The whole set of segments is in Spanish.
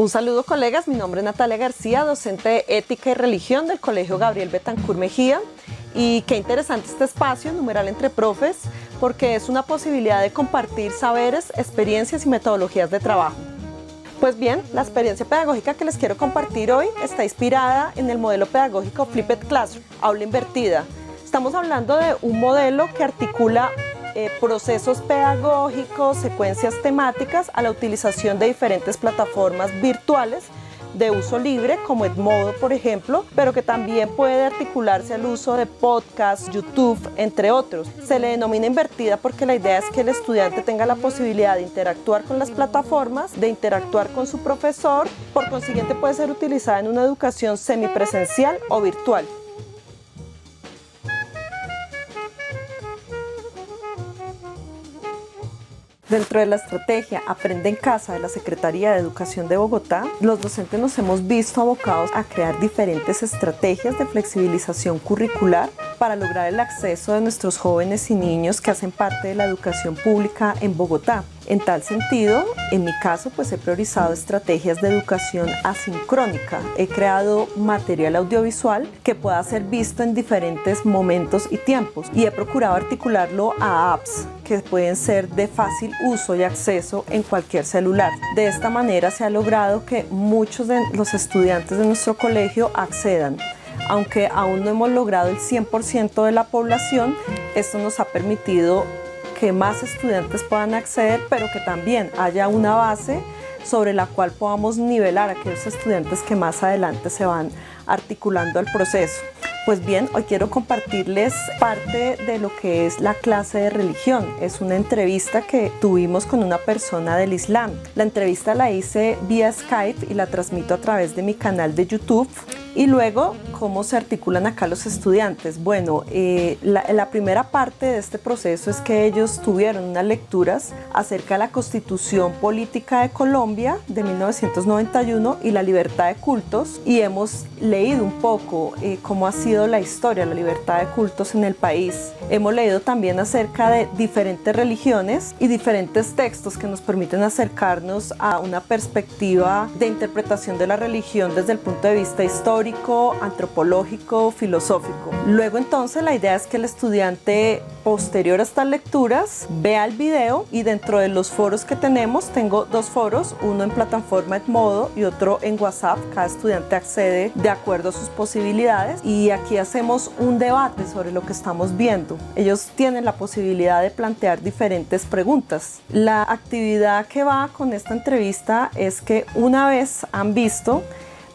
Un saludo, colegas, mi nombre es Natalia García, docente de Ética y Religión del Colegio Gabriel Betancourt Mejía. Y qué interesante este espacio, Numeral Entre Profes, porque es una posibilidad de compartir saberes, experiencias y metodologías de trabajo. Pues bien, la experiencia pedagógica que les quiero compartir hoy está inspirada en el modelo pedagógico Flipped Classroom, aula invertida. Estamos hablando de un modelo que articula procesos pedagógicos, secuencias temáticas a la utilización de diferentes plataformas virtuales de uso libre como Edmodo, por ejemplo, pero que también puede articularse al uso de podcasts, YouTube, entre otros. Se le denomina invertida porque la idea es que el estudiante tenga la posibilidad de interactuar con las plataformas, de interactuar con su profesor, por consiguiente puede ser utilizada en una educación semipresencial o virtual. Dentro de la estrategia Aprende en Casa de la Secretaría de Educación de Bogotá, los docentes nos hemos visto abocados a crear diferentes estrategias de flexibilización curricular para lograr el acceso de nuestros jóvenes y niños que hacen parte de la educación pública en Bogotá. En tal sentido, en mi caso, pues he priorizado estrategias de educación asincrónica. He creado material audiovisual que pueda ser visto en diferentes momentos y tiempos y he procurado articularlo a apps que pueden ser de fácil uso y acceso en cualquier celular. De esta manera se ha logrado que muchos de los estudiantes de nuestro colegio accedan. Aunque aún no hemos logrado el 100% de la población, esto nos ha permitido que más estudiantes puedan acceder, pero que también haya una base sobre la cual podamos nivelar a aquellos estudiantes que más adelante se van articulando al proceso. Pues bien, hoy quiero compartirles parte de lo que es la clase de religión. Es una entrevista que tuvimos con una persona del Islam. La entrevista la hice vía Skype y la transmito a través de mi canal de YouTube. Y luego, ¿cómo se articulan acá los estudiantes? Bueno, la primera parte de este proceso es que ellos tuvieron unas lecturas acerca de la Constitución Política de Colombia de 1991 y la libertad de cultos, y hemos leído un poco cómo ha sido la historia de la libertad de cultos en el país. Hemos leído también acerca de diferentes religiones y diferentes textos que nos permiten acercarnos a una perspectiva de interpretación de la religión desde el punto de vista histórico, antropológico, filosófico. Luego entonces la idea es que el estudiante posterior a estas lecturas vea el video, y dentro de los foros que tenemos, tengo dos foros, uno en plataforma Edmodo y otro en WhatsApp. Cada estudiante accede de acuerdo a sus posibilidades y aquí hacemos un debate sobre lo que estamos viendo. Ellos tienen la posibilidad de plantear diferentes preguntas. La actividad que va con esta entrevista es que una vez han visto,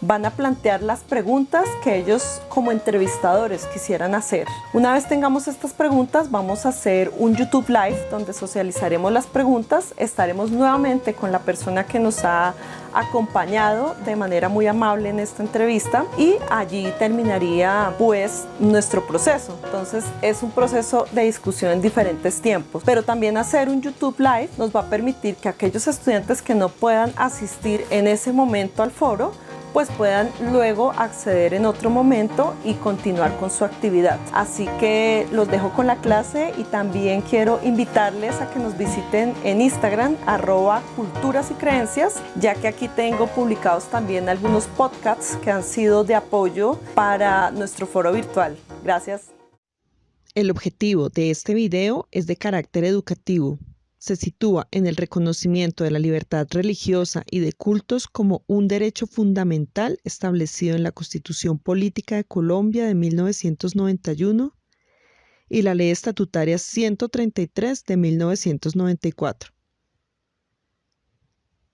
van a plantear las preguntas que ellos como entrevistadores quisieran hacer. Una vez tengamos estas preguntas, vamos a hacer un YouTube Live donde socializaremos las preguntas. Estaremos nuevamente con la persona que nos ha acompañado de manera muy amable en esta entrevista y allí terminaría pues nuestro proceso. Entonces es un proceso de discusión en diferentes tiempos, pero también hacer un YouTube Live nos va a permitir que aquellos estudiantes que no puedan asistir en ese momento al foro pues puedan luego acceder en otro momento y continuar con su actividad. Así que los dejo con la clase y también quiero invitarles a que nos visiten en Instagram @culturas y creencias, ya que aquí tengo publicados también algunos podcasts que han sido de apoyo para nuestro foro virtual. Gracias. El objetivo de este video es de carácter educativo. Se sitúa en el reconocimiento de la libertad religiosa y de cultos como un derecho fundamental establecido en la Constitución Política de Colombia de 1991 y la Ley Estatutaria 133 de 1994.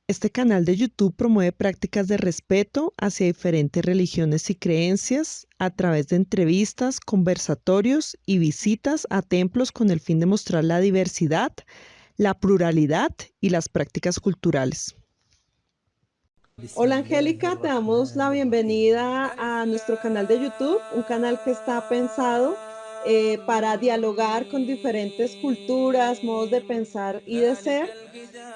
Este canal de YouTube promueve prácticas de respeto hacia diferentes religiones y creencias a través de entrevistas, conversatorios y visitas a templos con el fin de mostrar la diversidad, la pluralidad y las prácticas culturales. Hola Angélica, te damos la bienvenida a nuestro canal de YouTube, un canal que está pensado para dialogar con diferentes culturas, modos de pensar y de ser.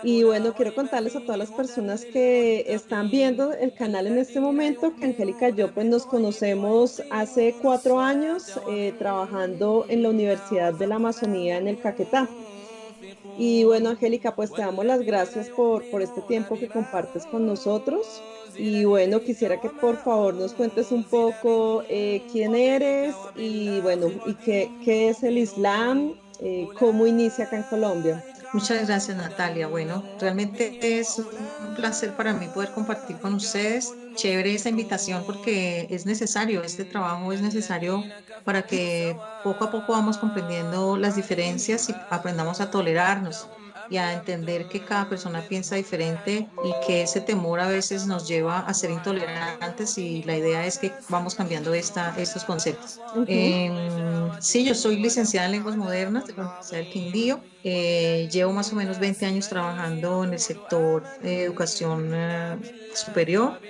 Y bueno, quiero contarles a todas las personas que están viendo el canal en este momento que Angélica y yo pues nos conocemos hace 4 años trabajando en la Universidad de la Amazonía en el Caquetá. Y bueno, Angélica, pues te damos las gracias por este tiempo que compartes con nosotros. Y bueno, quisiera que por favor nos cuentes un poco quién eres y bueno, y qué es el Islam, cómo inicia acá en Colombia. Muchas gracias, Natalia. Bueno, realmente es un placer para mí poder compartir con ustedes. Chévere esa invitación porque es necesario, este trabajo es necesario para que poco a poco vamos comprendiendo las diferencias y aprendamos a tolerarnos y a entender que cada persona piensa diferente y que ese temor a veces nos lleva a ser intolerantes y la idea es que vamos cambiando estos conceptos. Ujú. Sí, yo soy licenciada en lenguas modernas de la Universidad del Quindío. Llevo más o menos 20 años trabajando en el sector educación superior.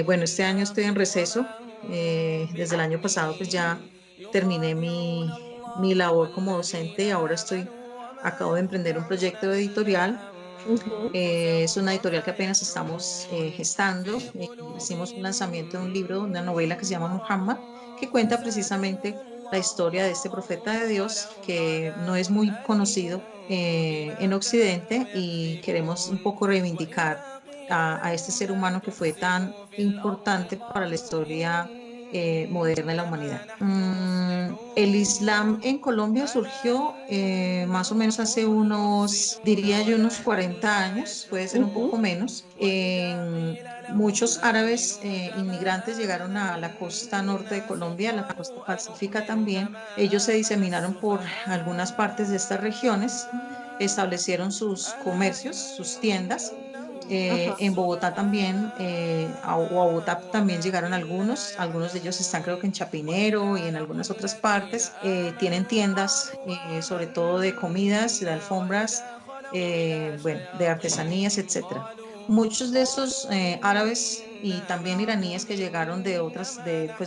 Bueno, este año estoy en receso. Desde el año pasado pues ya terminé mi labor como docente y ahora acabo de emprender un proyecto editorial. Ujú. Es una editorial que apenas estamos gestando. Hicimos un lanzamiento de un libro, una novela que se llama Muhammad, que cuenta precisamente la historia de este profeta de Dios que no es muy conocido en Occidente y queremos un poco reivindicar a este ser humano que fue tan importante para la historia moderna de la humanidad. El Islam en Colombia surgió más o menos hace unos, diría yo, unos 40 años, puede ser un poco Ujú. menos. Muchos árabes inmigrantes llegaron a la costa norte de Colombia, a la costa pacífica también. Ellos se diseminaron por algunas partes de estas regiones, establecieron sus comercios, sus tiendas. Ajá. En Bogotá también, o a Bogotá también llegaron algunos de ellos están creo que en Chapinero y en algunas otras partes. Tienen tiendas, sobre todo de comidas, de alfombras, bueno, de artesanías, etcétera. Muchos de esos árabes y también iraníes que llegaron pues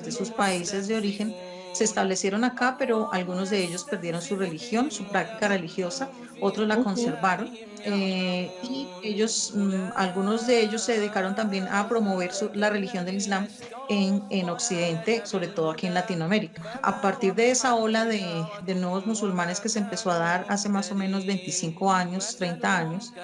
de sus países de origen, se establecieron acá, pero algunos de ellos perdieron su religión, su práctica religiosa, otros la Ujú. conservaron y ellos, algunos de ellos se dedicaron también a promover la religión del Islam en Occidente, sobre todo aquí en Latinoamérica. A partir de esa ola de nuevos musulmanes que se empezó a dar hace más o menos 25 años, 30 años,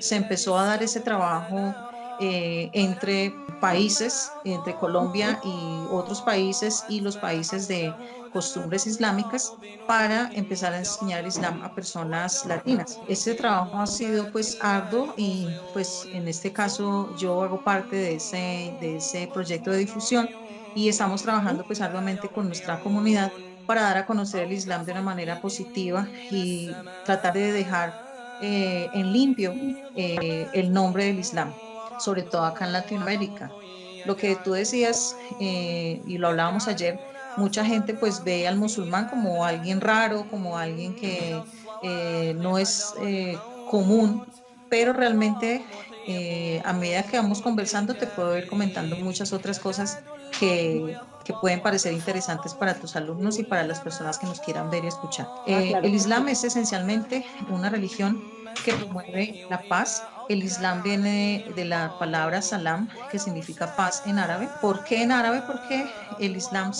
se empezó a dar ese trabajo entre países, entre Colombia y otros países y los países de costumbres islámicas para empezar a enseñar el Islam a personas latinas. Este trabajo ha sido pues arduo y pues en este caso yo hago parte de ese proyecto de difusión y estamos trabajando pues arduamente con nuestra comunidad para dar a conocer el Islam de una manera positiva y tratar de dejar en limpio el nombre del Islam, sobre todo acá en Latinoamérica. Lo que tú decías, y lo hablábamos ayer, mucha gente pues ve al musulmán como alguien raro, como alguien que no es común, pero realmente a medida que vamos conversando te puedo ir comentando muchas otras cosas que pueden parecer interesantes para tus alumnos y para las personas que nos quieran ver y escuchar. Ah, claro El que sí. Islam es esencialmente una religión que promueve la paz. El Islam viene de la palabra salam, que significa paz en árabe. ¿Por qué en árabe? Porque el Islam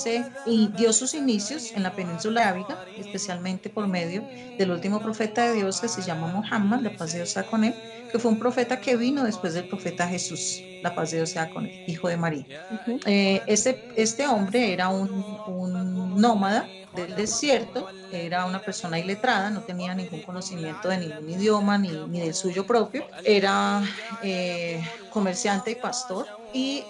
dio sus inicios en la península arábiga, especialmente por medio del último profeta de Dios que se llama Muhammad, la paz de Dios sea con él, que fue un profeta que vino después del profeta Jesús, la paz de Dios sea con él, hijo de María. Ujú. Este hombre era un nómada del desierto, era una persona iletrada, no tenía ningún conocimiento de ningún idioma ni del suyo propio, era comerciante y pastor. Y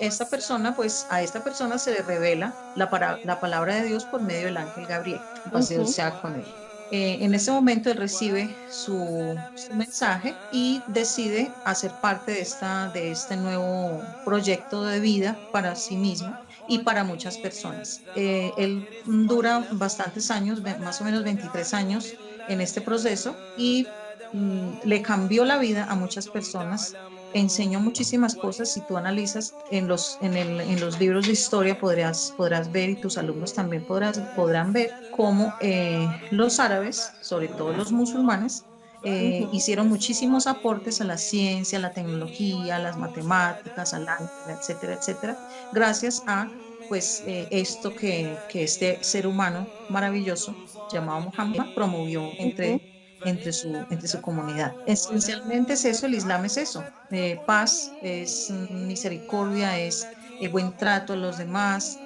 pues a esta persona se le revela la palabra de Dios por medio del ángel Gabriel, paz de Dios Ujú. sea con él. En ese momento él recibe su mensaje y decide hacer parte de este nuevo proyecto de vida para sí mismo y para muchas personas. Él dura bastantes años, más o menos 23 años en este proceso y le cambió la vida a muchas personas, enseñó muchísimas cosas. Si tú analizas en los libros de historia podrás ver y tus alumnos también podrán ver cómo los árabes, sobre todo los musulmanes, Ujú. hicieron muchísimos aportes a la ciencia, a la tecnología, a las matemáticas, al álgebra, etcétera, etcétera, gracias a pues esto que este ser humano maravilloso llamado Muhammad promovió Ujú. entre su comunidad. Esencialmente es eso, el Islam es eso, paz, es misericordia, es buen trato a los demás,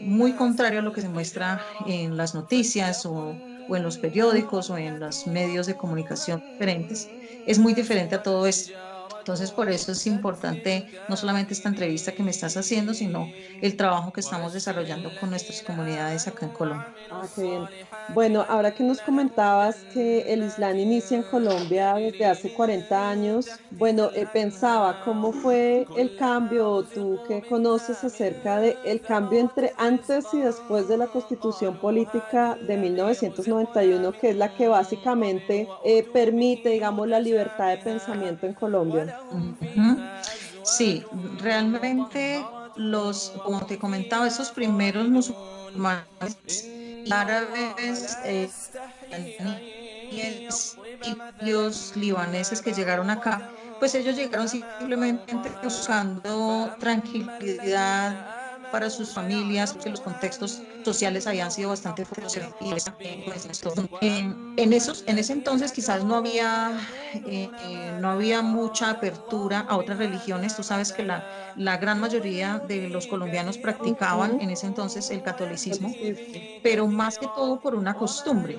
muy contrario a lo que se muestra en las noticias o en los periódicos o en los medios de comunicación diferentes. Es muy diferente a todo esto. Entonces, por eso es importante no solamente esta entrevista que me estás haciendo, sino el trabajo que estamos desarrollando con nuestras comunidades acá en Colombia. Ah, qué bien. Bueno, ahora que nos comentabas que el Islam inicia en Colombia desde hace 40 años, bueno, pensaba, ¿cómo fue el cambio, o tú qué conoces acerca de el cambio entre antes y después de la Constitución Política de 1991, que es la que básicamente permite, digamos, la libertad de pensamiento en Colombia? Ujú. Sí, realmente como te comentaba, esos primeros musulmanes árabes, iraníes, sirios, libaneses que llegaron acá, pues ellos llegaron simplemente buscando tranquilidad para sus familias, porque los contextos sociales habían sido bastante fuertes. En ese entonces quizás no había mucha apertura a otras religiones. Tú sabes que la gran mayoría de los colombianos practicaban Ujú. en ese entonces el catolicismo, Catolicismo. pero más que todo por una costumbre.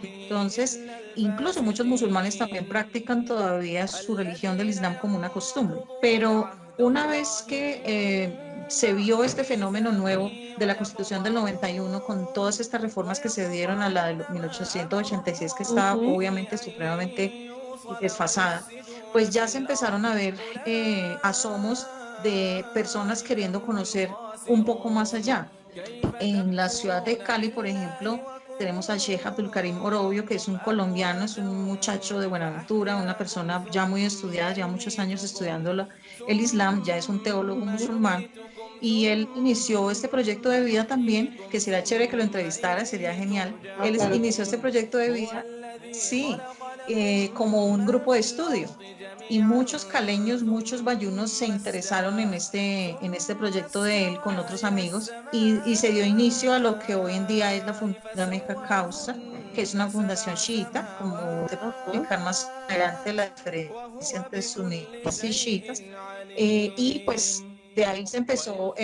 Entonces, incluso muchos musulmanes también practican todavía su religión del Islam como una costumbre. Pero una vez que se vio este fenómeno nuevo de la Constitución del 91 con todas estas reformas que se dieron a la de 1886, que estaba Ujú. obviamente supremamente desfasada, pues ya se empezaron a ver asomos de personas queriendo conocer un poco más allá. En la ciudad de Cali, por ejemplo, tenemos al Sheikh Abdul Karim Orobio, que es un colombiano, es un muchacho de Buenaventura, una persona ya muy estudiada, ya muchos años estudiando el Islam, ya es un teólogo musulmán. Y él inició este proyecto de vida también, que sería chévere que lo entrevistara, sería genial. Ah, claro que Inició este sí. proyecto de vida, sí, como un grupo de estudio y muchos caleños, muchos bayunos se interesaron en este proyecto de él con otros amigos y se dio inicio a lo que hoy en día es la Fundación Causa, que es una fundación chiita, como te puedo Ajá. explicar más adelante la diferencia entre sunitas y chiitas, y pues de ahí se empezó,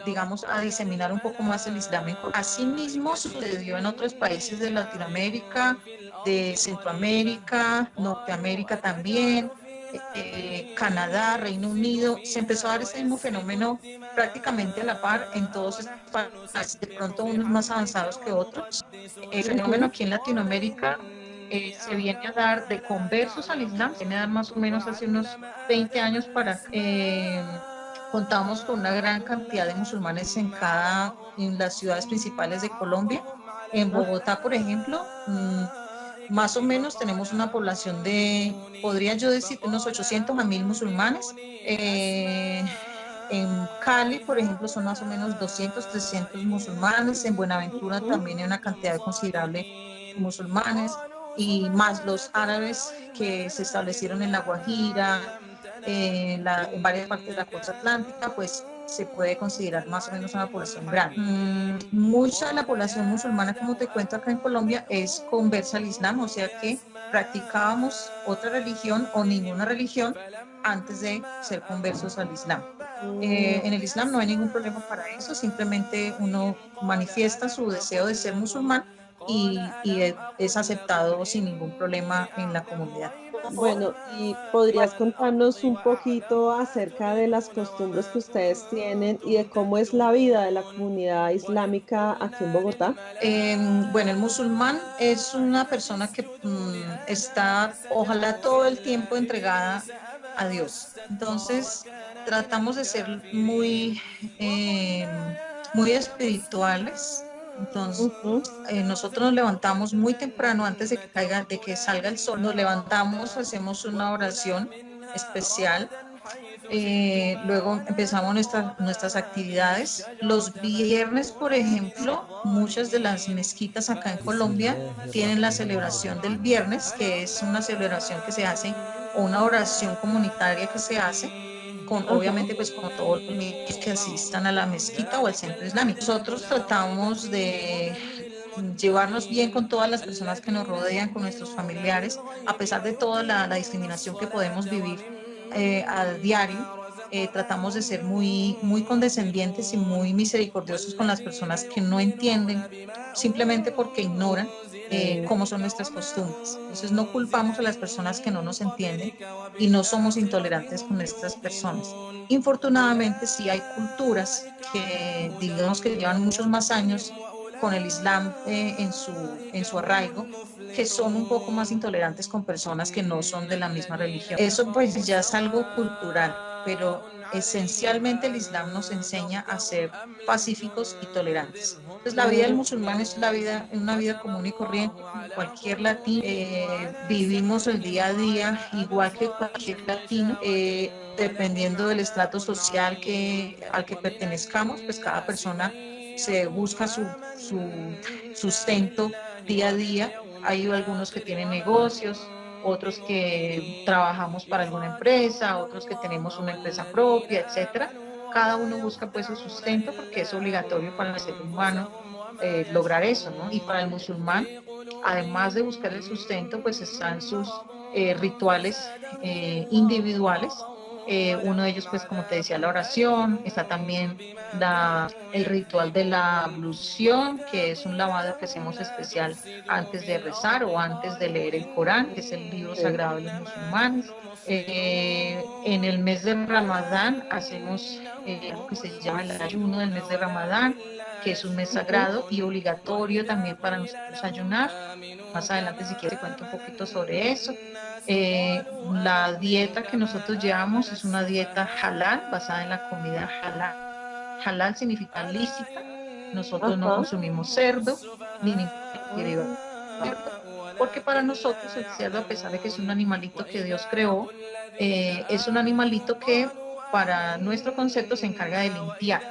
digamos, a diseminar un poco más el Islam. Asimismo sucedió en otros países de Latinoamérica, de Centroamérica, Norteamérica también, Canadá, Reino Unido, se empezó a dar ese mismo fenómeno prácticamente a la par en todos estos países, de pronto unos más avanzados que otros. El fenómeno Ujú. aquí en Latinoamérica se viene a dar de conversos al Islam, se viene a dar más o menos hace unos 20 años para contamos con una gran cantidad de musulmanes en las ciudades principales de Colombia. En Ah, Bogotá, por ejemplo, más o menos tenemos una población de, podría yo decir, unos 800 a 1000 musulmanes. En Cali, por ejemplo, son más o menos 200, 300 musulmanes. En Buenaventura ujú. también hay una cantidad considerable de musulmanes y más los árabes que se establecieron en La Guajira, en varias partes de la costa atlántica, pues se puede considerar más o menos una población grande. Mucha de la población musulmana, como te cuento acá en Colombia, es conversa al Islam, o sea que practicábamos otra religión o ninguna religión antes de ser conversos al Islam. Mm. En el Islam no hay ningún problema para eso, simplemente uno manifiesta su deseo de ser musulmán y es aceptado sin ningún problema en la comunidad. Bueno, ¿y podrías contarnos un poquito acerca de las costumbres que ustedes tienen y de cómo es la vida de la comunidad islámica aquí en Bogotá? Bueno, el musulmán es una persona que está, ojalá todo el tiempo entregada a Dios. Entonces, tratamos de ser muy espirituales. Entonces, Ujú. nosotros nos levantamos muy temprano antes de que salga el sol. Nos levantamos, hacemos una oración especial, luego empezamos nuestras actividades. Los viernes, por ejemplo, muchas de las mezquitas acá en Colombia tienen la celebración del viernes, que es una celebración que se hace, o una oración comunitaria que se hace, con Ajá. obviamente pues con todos los niños que asistan a la mezquita o al centro islámico. Nosotros tratamos de llevarnos bien con todas las personas que nos rodean, con nuestros familiares, a pesar de toda la discriminación que podemos vivir a diario. Tratamos de ser muy condescendientes y muy misericordiosos con las personas que no entienden, simplemente porque ignoran cómo son nuestras costumbres. Entonces no culpamos a las personas que no nos entienden y no somos intolerantes con estas personas. Infortunadamente sí hay culturas que digamos que llevan muchos más años con el Islam en su arraigo, que son un poco más intolerantes con personas que no son de la misma religión. Eso pues ya es algo cultural, pero esencialmente el Islam nos enseña a ser pacíficos y tolerantes. Entonces la vida del musulmán es una vida común y corriente, como cualquier latino. Vivimos el día a día igual que cualquier latino. Dependiendo del estrato social al que pertenezcamos, pues cada persona se busca su sustento día a día. Hay algunos que tienen negocios, otros que trabajamos para alguna empresa, otros que tenemos una empresa propia, etcétera. Cada uno busca pues su sustento porque es obligatorio para el ser humano lograr eso, ¿no? Y para el musulmán, además de buscar el sustento, pues están sus rituales individuales. Uno de ellos, pues como te decía, la oración, está también el ritual de la ablución, que es un lavado que hacemos especial antes de rezar o antes de leer el Corán, que es el libro sagrado de los musulmanes. En el mes de Ramadán hacemos algo que se llama el ayuno del mes de Ramadán, que es un mes sagrado y obligatorio también para nosotros ayunar. Más adelante, si quieres, te cuento un poquito sobre eso. La dieta que nosotros llevamos es una dieta halal, basada en la comida halal. Halal significa lícita. Nosotros no Ajá. consumimos cerdo, ni ningún derivado de cerdo, porque para nosotros el cerdo, a pesar de que es un animalito que Dios creó, es un animalito que para nuestro concepto se encarga de limpiar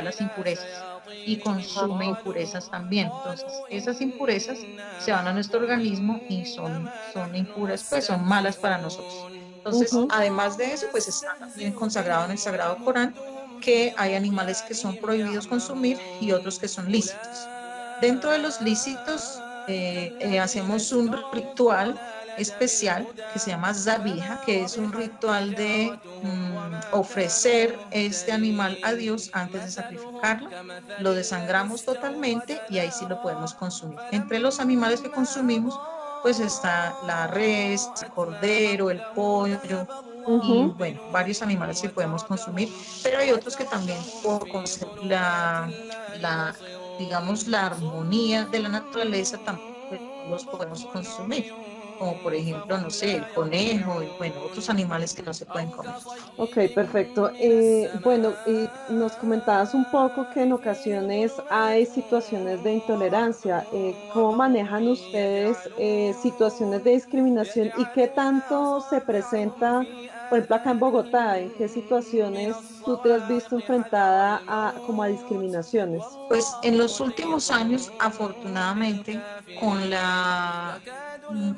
las impurezas y consume impurezas también. Entonces, esas impurezas se van a nuestro organismo y son impuras, pues son malas para nosotros. Entonces, Ujú. además de eso, pues está también consagrado en el Sagrado Corán que hay animales que son prohibidos consumir y otros que son lícitos. Dentro de los lícitos hacemos un ritual especial que se llama zabija, que es un ritual de ofrecer este animal a Dios antes de sacrificarlo. Lo desangramos totalmente y ahí sí lo podemos consumir. Entre los animales que consumimos, pues está la res, el cordero, el pollo y Ujú. bueno, varios animales que podemos consumir, pero hay otros que también por la digamos, la armonía de la naturaleza también pues, los podemos consumir, como por ejemplo, no sé, el conejo y bueno, otros animales que no se pueden comer. Ok, perfecto. Bueno, nos comentabas un poco que en ocasiones hay situaciones de intolerancia. ¿Cómo manejan ustedes situaciones de discriminación y qué tanto se presenta, por ejemplo, acá en Bogotá? ¿En qué situaciones tú te has visto enfrentada como a discriminaciones? Pues en los últimos años, afortunadamente, con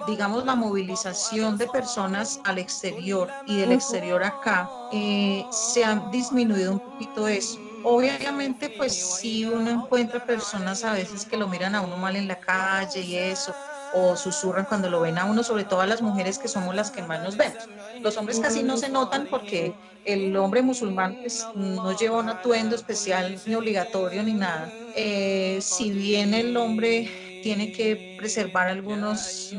digamos, la movilización de personas al exterior y del Ujú. exterior acá, se ha disminuido un poquito eso. Obviamente, pues sí uno encuentra personas a veces que lo miran a uno mal en la calle y eso, o susurran cuando lo ven a uno, sobre todo a las mujeres que somos las que más nos vemos. Los hombres casi no Mm, se notan porque el hombre musulmán pues no lleva un atuendo especial ni obligatorio ni nada. Si bien el hombre tiene que preservar algunos,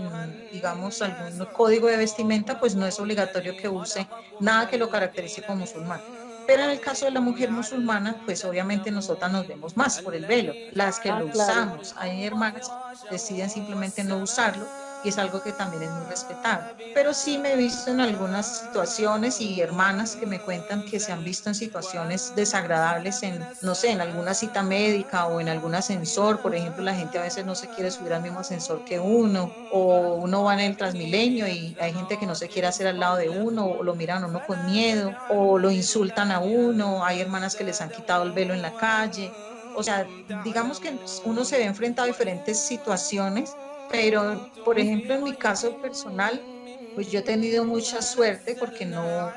digamos, algún código de vestimenta, pues no es obligatorio que use nada que lo caracterice como musulmán. Pero en el caso de la mujer musulmana, pues obviamente nosotras nos vemos más por el velo, las que ah, lo claro. usamos. Hay hermanas que deciden simplemente no usarlo y es algo que también es muy respetable. Pero sí me he visto en algunas situaciones y hermanas que me cuentan que se han visto en situaciones desagradables en, no sé, en alguna cita médica o en algún ascensor. Por ejemplo, la gente a veces no se quiere subir al mismo ascensor que uno o uno va en el Transmilenio y hay gente que no se quiere hacer al lado de uno o lo miran a uno con miedo o lo insultan a uno. Hay hermanas que les han quitado el velo en la calle. O sea, digamos que uno se ve enfrentado a diferentes situaciones, pero, por ejemplo, en mi caso personal, pues yo he tenido mucha suerte porque no,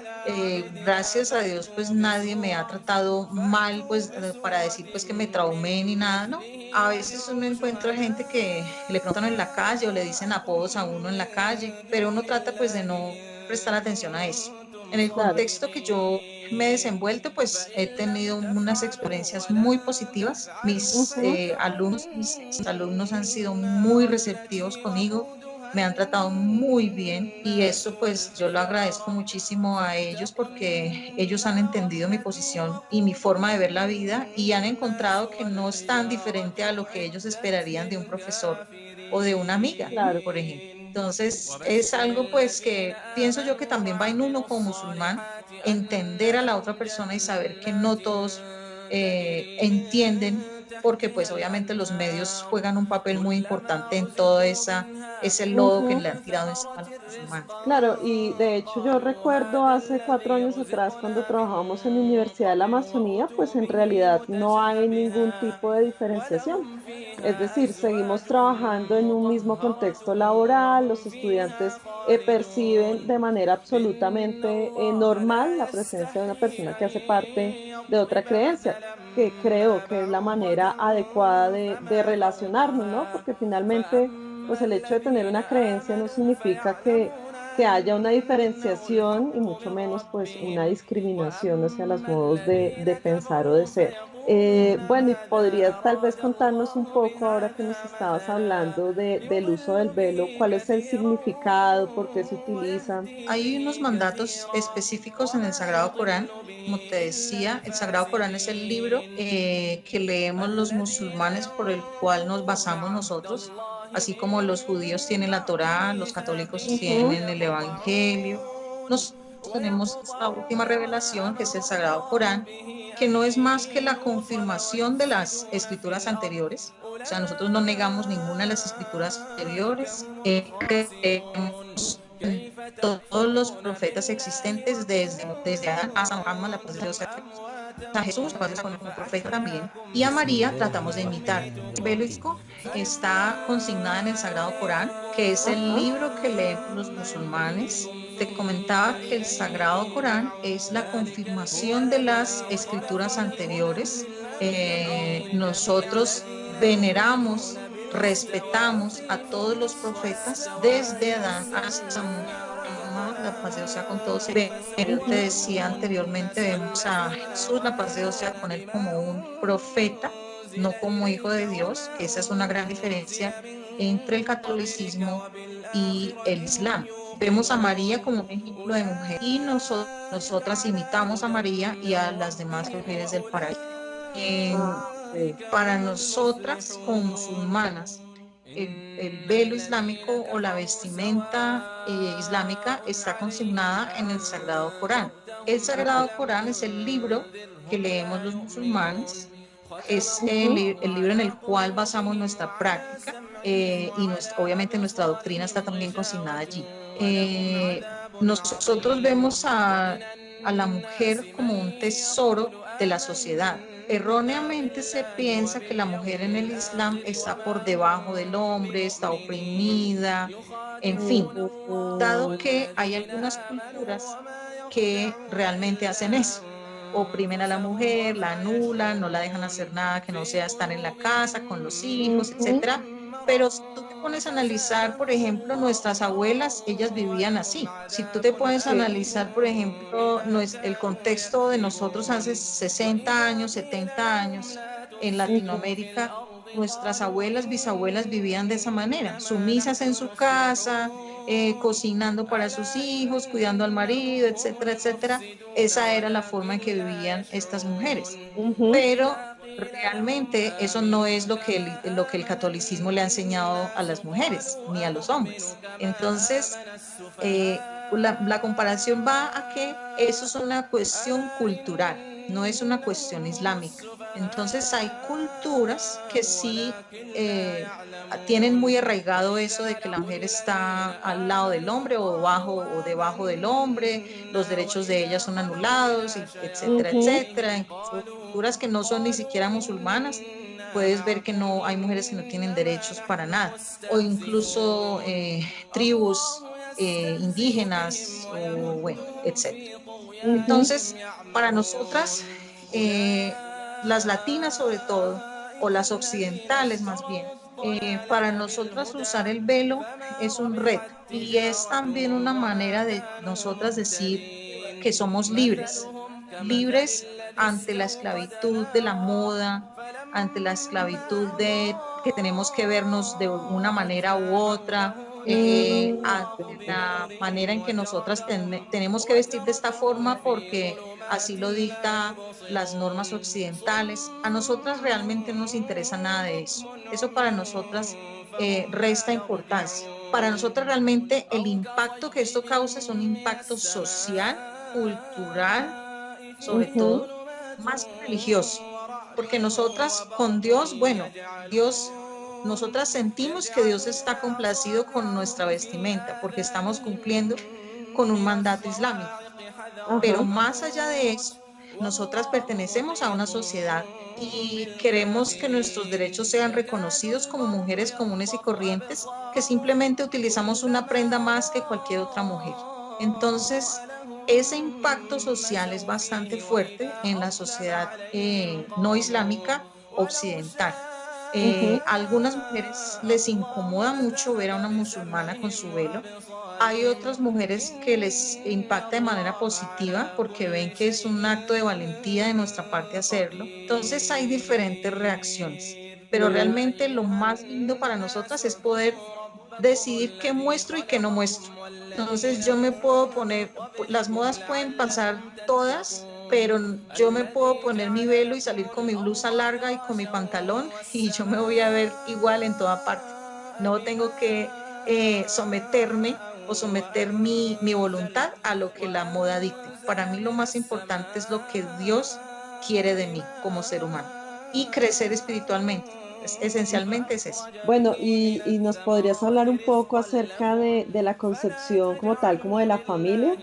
gracias a Dios, pues nadie me ha tratado mal, pues para decir pues que me traumé ni nada, ¿no? A veces uno encuentra gente que le preguntan en la calle o le dicen apodos a uno en la calle, pero uno trata pues de no prestar atención a eso. En el Claro. contexto que yo me he desenvuelto, pues he tenido unas experiencias muy positivas. Mis Ujú. alumnos, mis alumnos han sido muy receptivos conmigo, me han tratado muy bien y eso pues yo lo agradezco muchísimo a ellos porque ellos han entendido mi posición y mi forma de ver la vida y han encontrado que no es tan diferente a lo que ellos esperarían de un profesor o de una amiga, Claro. por ejemplo. Entonces es algo pues que pienso yo que también va en uno como musulmán, entender a la otra persona y saber que no todos entienden, porque pues obviamente los medios juegan un papel muy importante en todo ese lodo que Ujú. le han tirado encima a los musulmanes. Claro, y de hecho yo recuerdo hace 4 años atrás cuando trabajábamos en la Universidad de la Amazonía, pues en realidad no hay ningún tipo de diferenciación. Es decir, seguimos trabajando en un mismo contexto laboral, los estudiantes perciben de manera absolutamente normal la presencia de una persona que hace parte de otra creencia, que creo que es la manera adecuada de relacionarnos, ¿no? Porque finalmente, pues el hecho de tener una creencia no significa que haya una diferenciación y mucho menos pues una discriminación hacia los modos de pensar o de ser. Bueno, y podrías tal vez contarnos un poco ahora que nos estabas hablando del uso del velo, cuál es el significado, por qué se utiliza. Hay unos mandatos específicos en el Sagrado Corán. Como te decía, el Sagrado Corán es el libro que leemos los musulmanes por el cual nos basamos nosotros, así como los judíos tienen la Torá, los católicos Ujú. tienen el Evangelio. Nosotros tenemos esta última revelación, que es el Sagrado Corán, que no es más que la confirmación de las escrituras anteriores. O sea, nosotros no negamos ninguna de las escrituras anteriores. Creemos todos los profetas existentes desde Adán hasta Muhammad, la paz de Dios sea con él. A Jesús, la paz de Dios como profeta también, y a María tratamos de imitar. El Belisco está consignada en el Sagrado Corán, que es el Ajá. libro que leemos los musulmanes. Te comentaba que el Sagrado Corán es la confirmación de las escrituras anteriores. Nosotros veneramos, respetamos a todos los profetas desde Adán hasta Muhammad, la paz de Dios sea con todos. Yo te Ujú. decía anteriormente, vemos a Jesús, la paz de Dios sea con él, como un profeta, no como hijo de Dios, que esa es una gran diferencia entre el catolicismo y el islam. Vemos a María como un ejemplo de mujer y nosotras imitamos a María y a las demás mujeres del paraíso. Ah, En, ok. para nosotras como musulmanas, el velo islámico o la vestimenta islámica está consignada en el Sagrado Corán. El Sagrado Corán es el libro que leemos los musulmanes, es Ujú. el libro en el cual basamos nuestra práctica y obviamente nuestra doctrina está también consignada allí. Nosotros vemos a la mujer como un tesoro de la sociedad. Erróneamente se piensa que la mujer en el Islam está por debajo del hombre, está oprimida, en fin, dado Mm. que hay algunas culturas que realmente hacen eso. Oprimen a la mujer, la anulan, no la dejan hacer nada que no sea estar en la casa con los hijos, Ujú. etcétera. Pero si tú te pones a analizar, por ejemplo, nuestras abuelas, ellas vivían así. Si tú te puedes Sí. analizar, por ejemplo, el contexto de nosotros hace 60 años, 70 años en Ujú. Latinoamérica, nuestras abuelas, bisabuelas vivían de esa manera, sumisas en su casa, cocinando para sus hijos, cuidando al marido, etcétera, etcétera. Esa era la forma en que vivían estas mujeres. Ujú. Pero realmente eso no es lo que el catolicismo le ha enseñado a las mujeres ni a los hombres. Entonces, la comparación va a que eso es una cuestión cultural, no es una cuestión islámica. Entonces hay culturas que sí tienen muy arraigado eso de que la mujer está al lado del hombre o bajo o debajo del hombre, los derechos de ella son anulados, y etcétera, Ujú. etcétera. Incluso culturas que no son ni siquiera musulmanas, puedes ver que no hay mujeres que no tienen derechos para nada, o incluso tribus indígenas, o bueno, etcétera. Ujú. Entonces, para nosotras, las latinas sobre todo, o las occidentales más bien, para nosotras usar el velo es un reto y es también una manera de nosotras decir que somos libres, libres ante la esclavitud de la moda, ante la esclavitud de que tenemos que vernos de una manera u otra, ante la manera en que nosotras tenemos que vestir de esta forma porque así lo dicta las normas occidentales. A nosotras realmente no nos interesa nada de eso. Eso para nosotras resta importancia. Para nosotras realmente el impacto que esto causa es un impacto social, cultural, sobre Ujú. todo, más que religioso. Porque nosotras con Dios, bueno, Dios, nosotras sentimos que Dios está complacido con nuestra vestimenta, porque estamos cumpliendo con un mandato islámico. Pero Ajá. más allá de eso, nosotras pertenecemos a una sociedad y queremos que nuestros derechos sean reconocidos como mujeres comunes y corrientes, que simplemente utilizamos una prenda más que cualquier otra mujer. Entonces, ese impacto social es bastante fuerte en la sociedad no islámica occidental. Ujú. A algunas mujeres les incomoda mucho ver a una musulmana con su velo. Hay otras mujeres que les impacta de manera positiva porque ven que es un acto de valentía de nuestra parte hacerlo. Entonces hay diferentes reacciones, pero realmente lo más lindo para nosotras es poder decidir qué muestro y qué no muestro. Entonces yo me puedo poner, las modas pueden pasar todas, pero yo me puedo poner mi velo y salir con mi blusa larga y con mi pantalón y yo me voy a ver igual en toda parte. No tengo que someterme o someter mi voluntad a lo que la moda dicte. Para mí lo más importante es lo que Dios quiere de mí como ser humano y crecer espiritualmente. Esencialmente es eso. Bueno, y nos podrías hablar un poco acerca de la concepción como tal, como de la familia.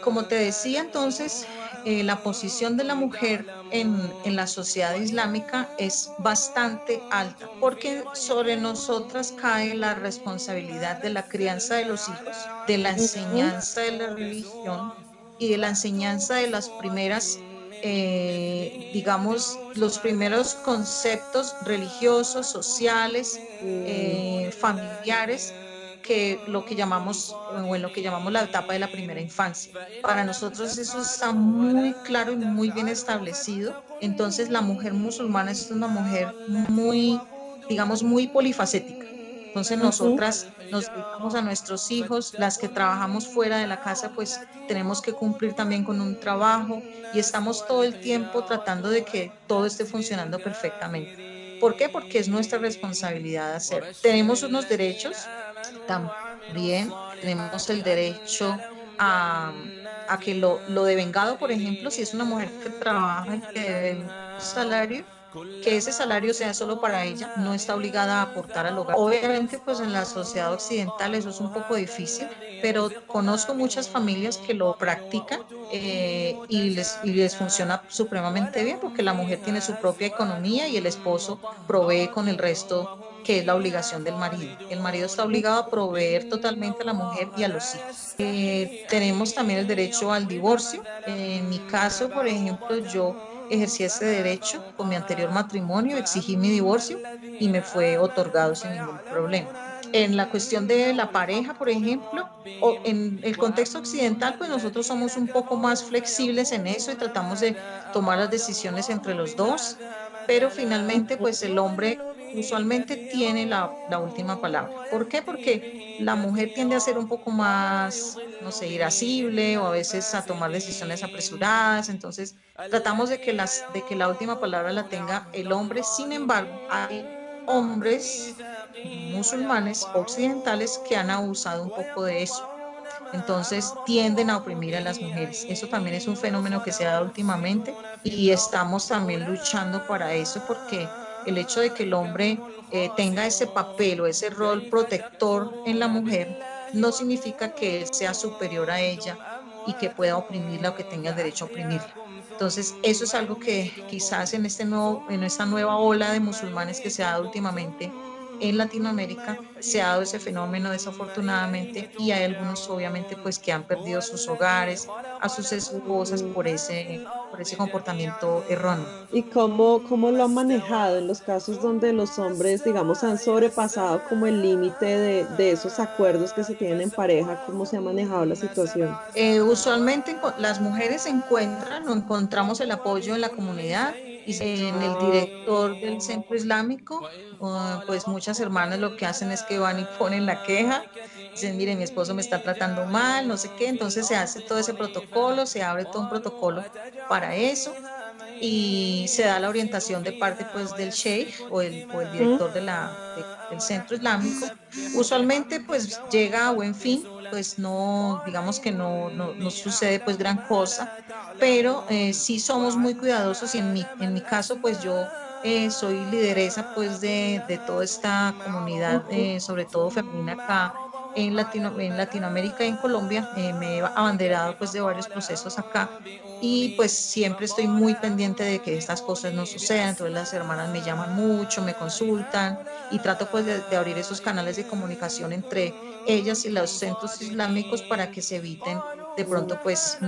Como te decía entonces, la posición de la mujer en la sociedad islámica es bastante alta, porque sobre nosotras cae la responsabilidad de la crianza de los hijos, de la Ujú. enseñanza de la religión y de la enseñanza de las primeras, digamos, los primeros conceptos religiosos, sociales, Mm. familiares que lo que llamamos, o en lo que llamamos la etapa de la primera infancia. Para nosotros eso está muy claro y muy bien establecido. Entonces la mujer musulmana es una mujer muy, digamos, muy polifacética. Entonces Ujú. nosotras nos dedicamos a nuestros hijos, las que trabajamos fuera de la casa, pues tenemos que cumplir también con un trabajo y estamos todo el tiempo tratando de que todo esté funcionando perfectamente. ¿Por qué? Porque es nuestra responsabilidad hacerlo. Tenemos unos derechos también, tenemos el derecho a, a que lo devengado, por ejemplo, si es una mujer que trabaja y que debe un salario, que ese salario sea solo para ella, no está obligada a aportar al hogar. Obviamente, pues en la sociedad occidental eso es un poco difícil, pero conozco muchas familias que lo practican y les funciona supremamente bien porque la mujer tiene su propia economía y el esposo provee con el resto, que es la obligación del marido. El marido está obligado a proveer totalmente a la mujer y a los hijos. Tenemos también el derecho al divorcio. En mi caso, por ejemplo, yo ejercí ese derecho con mi anterior matrimonio, exigí mi divorcio y me fue otorgado sin ningún problema. En la cuestión de la pareja, por ejemplo, o en el contexto occidental, pues nosotros somos un poco más flexibles en eso y tratamos de tomar las decisiones entre los dos, pero finalmente, Ujú. pues el hombre usualmente tiene la última palabra. ¿Por qué? Porque la mujer tiende a ser un poco más, no sé, irascible o a veces a tomar decisiones apresuradas. Entonces, tratamos de que la última palabra la tenga el hombre. Sin embargo, hay hombres musulmanes occidentales que han abusado un poco de eso. Entonces tienden a oprimir a las mujeres. Eso también es un fenómeno que se ha dado últimamente y estamos también luchando para eso porque el hecho de que el hombre tenga ese papel o ese rol protector en la mujer no significa que él sea superior a ella y que pueda oprimirla o que tenga el derecho a oprimirla. Entonces, eso es algo que quizás en esta nueva ola de musulmanes que se ha dado últimamente en Latinoamérica se ha dado ese fenómeno desafortunadamente y hay algunos obviamente pues que han perdido sus hogares, a sus esposas por ese comportamiento erróneo. ¿Y cómo lo han manejado en los casos donde los hombres, digamos, han sobrepasado como el límite de esos acuerdos que se tienen en pareja? ¿Cómo se ha manejado la situación? Usualmente las mujeres encuentran o encontramos el apoyo en la comunidad y en el director del centro islámico, pues muchas hermanas lo que hacen es que van y ponen la queja, dicen, mire, mi esposo me está tratando mal, no sé qué, entonces se hace todo ese protocolo, se abre todo un protocolo para eso y se da la orientación de parte pues del sheikh o el Ujú. director del centro islámico. Usualmente pues llega a buen fin, pues no, digamos que no sucede pues gran cosa, pero sí somos muy cuidadosos y en mi caso pues yo soy lideresa pues de toda esta comunidad, Ujú. sobre todo femenina acá en Latinoamérica y en Colombia. Me he abanderado pues de varios procesos acá y pues siempre estoy muy pendiente de que estas cosas no sucedan, entonces las hermanas me llaman mucho, me consultan y trato pues de abrir esos canales de comunicación entre ellas y los centros islámicos para que se eviten de pronto pues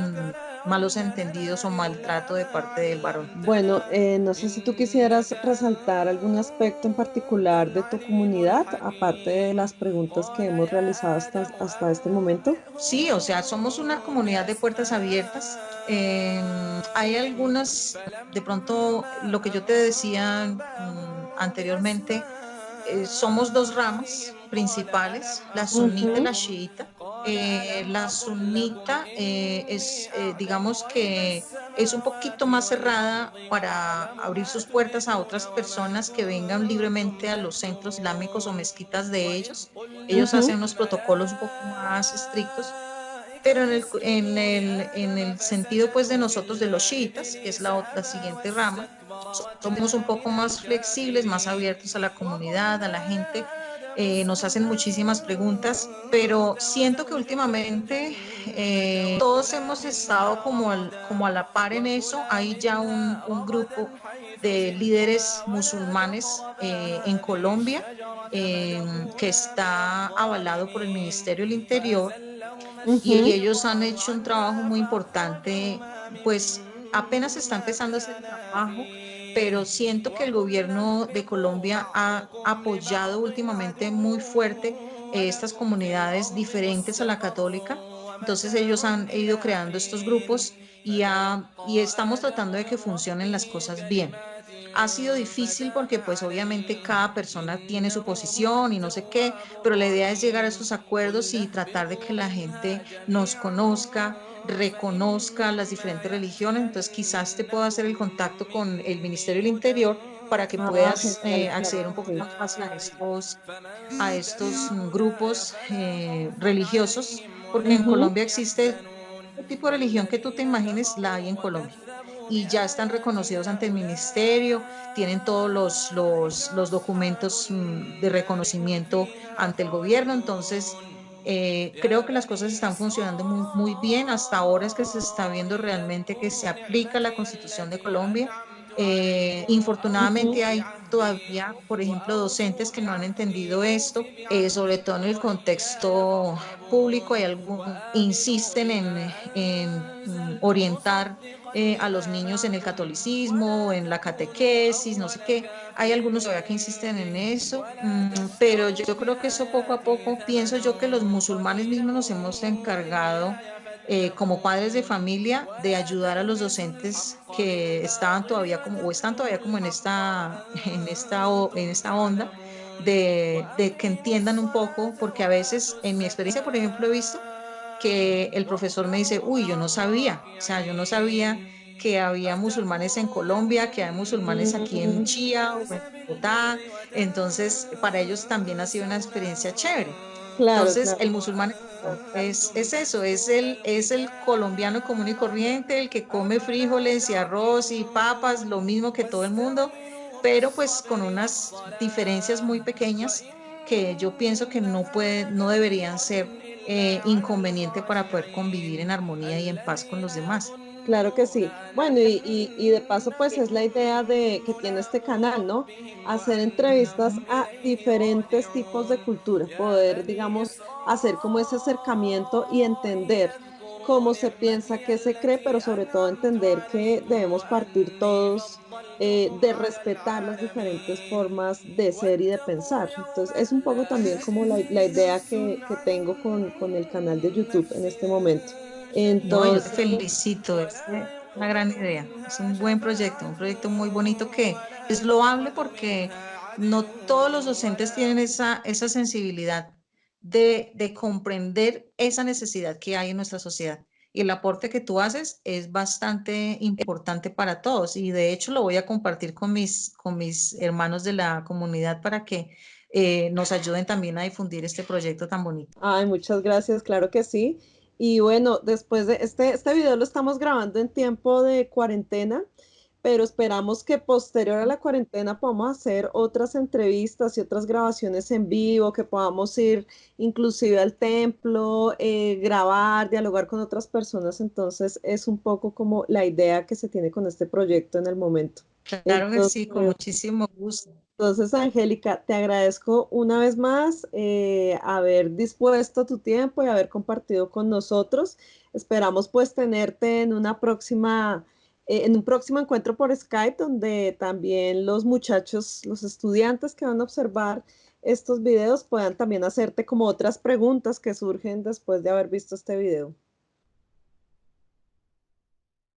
malos entendidos o maltrato de parte del varón. Bueno, no sé si tú quisieras resaltar algún aspecto en particular de tu comunidad, aparte de las preguntas que hemos realizado hasta este momento. Sí, o sea, somos una comunidad de puertas abiertas. Hay algunas, de pronto, lo que yo te decía anteriormente, somos dos ramas principales, la sunita y Ujú, la chiita. La sunita digamos que es un poquito más cerrada para abrir sus puertas a otras personas que vengan libremente a los centros islámicos o mezquitas de ellos. Ellos hacen ujú, unos protocolos un poco más estrictos, pero en el sentido pues de nosotros, de los chiitas, que es la siguiente rama, somos un poco más flexibles, más abiertos a la comunidad, a la gente. Nos hacen muchísimas preguntas, pero siento que últimamente todos hemos estado como a la par en eso. Hay ya un grupo de líderes musulmanes en Colombia que está avalado por el Ministerio del Interior y ujú. ellos han hecho un trabajo muy importante, pues apenas está empezando ese trabajo, pero siento que el gobierno de Colombia ha apoyado últimamente muy fuerte estas comunidades diferentes a la católica. Entonces ellos han ido creando estos grupos y estamos tratando de que funcionen las cosas bien. Ha sido difícil porque pues obviamente cada persona tiene su posición y no sé qué, pero la idea es llegar a esos acuerdos y tratar de que la gente nos conozca, reconozca las diferentes religiones. Entonces quizás te pueda hacer el contacto con el Ministerio del Interior para que puedas Genial, claro acceder un que poco sí. más fácil a estos grupos religiosos, porque en Ujú. Colombia existe el tipo de religión que tú te imagines, la hay en Colombia. Y ya están reconocidos ante el ministerio, tienen todos los documentos de reconocimiento ante el gobierno. Entonces, creo que las cosas están funcionando muy, muy bien. Hasta ahora es que se está viendo realmente que se aplica la Constitución de Colombia. Ujú. Infortunadamente hay todavía, por ejemplo, docentes que no han entendido esto, sobre todo en el contexto público. Hay algunos insisten en orientar a los niños en el catolicismo, en la catequesis, no sé qué. Hay algunos todavía que insisten en eso, pero yo creo que eso poco a poco, pienso yo que los musulmanes mismos nos hemos encargado como padres de familia de ayudar a los docentes que estaban todavía como o están todavía como en esta onda de que entiendan un poco, porque a veces en mi experiencia, por ejemplo, he visto que el profesor me dice, uy, yo no sabía, o sea, yo no sabía que había musulmanes en Colombia, que hay musulmanes aquí en Mm, Chía o en Bogotá. Entonces para ellos también ha sido una experiencia chévere. claro, Entonces, claro. el musulmán es eso, es el colombiano común y corriente, el que come frijoles y arroz y papas, lo mismo que todo el mundo, pero pues con unas diferencias muy pequeñas que yo pienso que no deberían ser inconveniente para poder convivir en armonía y en paz con los demás. Claro que sí. Bueno, y de paso, pues es la idea de que tiene este canal, ¿no? Hacer entrevistas Ujú. a diferentes tipos de cultura, poder, digamos, hacer como ese acercamiento y entender cómo se piensa, qué se cree, pero sobre todo entender que debemos partir todos de respetar las diferentes formas de ser y de pensar. Entonces, es un poco también como la idea que tengo con el canal de YouTube en este momento. No, yo te Entonces, felicito, una gran idea, es un proyecto muy bonito que es loable porque no todos los docentes tienen esa sensibilidad de comprender esa necesidad que hay en nuestra sociedad. Y el aporte que tú haces es bastante importante para todos y de hecho lo voy a compartir con mis hermanos de la comunidad para que nos ayuden también a difundir este proyecto tan bonito. ay, muchas gracias, claro que sí. Y bueno, después de este video lo estamos grabando en tiempo de cuarentena, pero esperamos que posterior a la cuarentena podamos hacer otras entrevistas y otras grabaciones en vivo, que podamos ir inclusive al templo, grabar, dialogar con otras personas. Entonces es un poco como la idea que se tiene con este proyecto en el momento. Claro que sí, con Entonces, muchísimo gusto. Angélica, te agradezco una vez más haber dispuesto tu tiempo y haber compartido con nosotros. Esperamos pues tenerte en una próxima, en un próximo encuentro por Skype, donde también los muchachos, los estudiantes que van a observar estos videos puedan también hacerte como otras preguntas que surgen después de haber visto este video.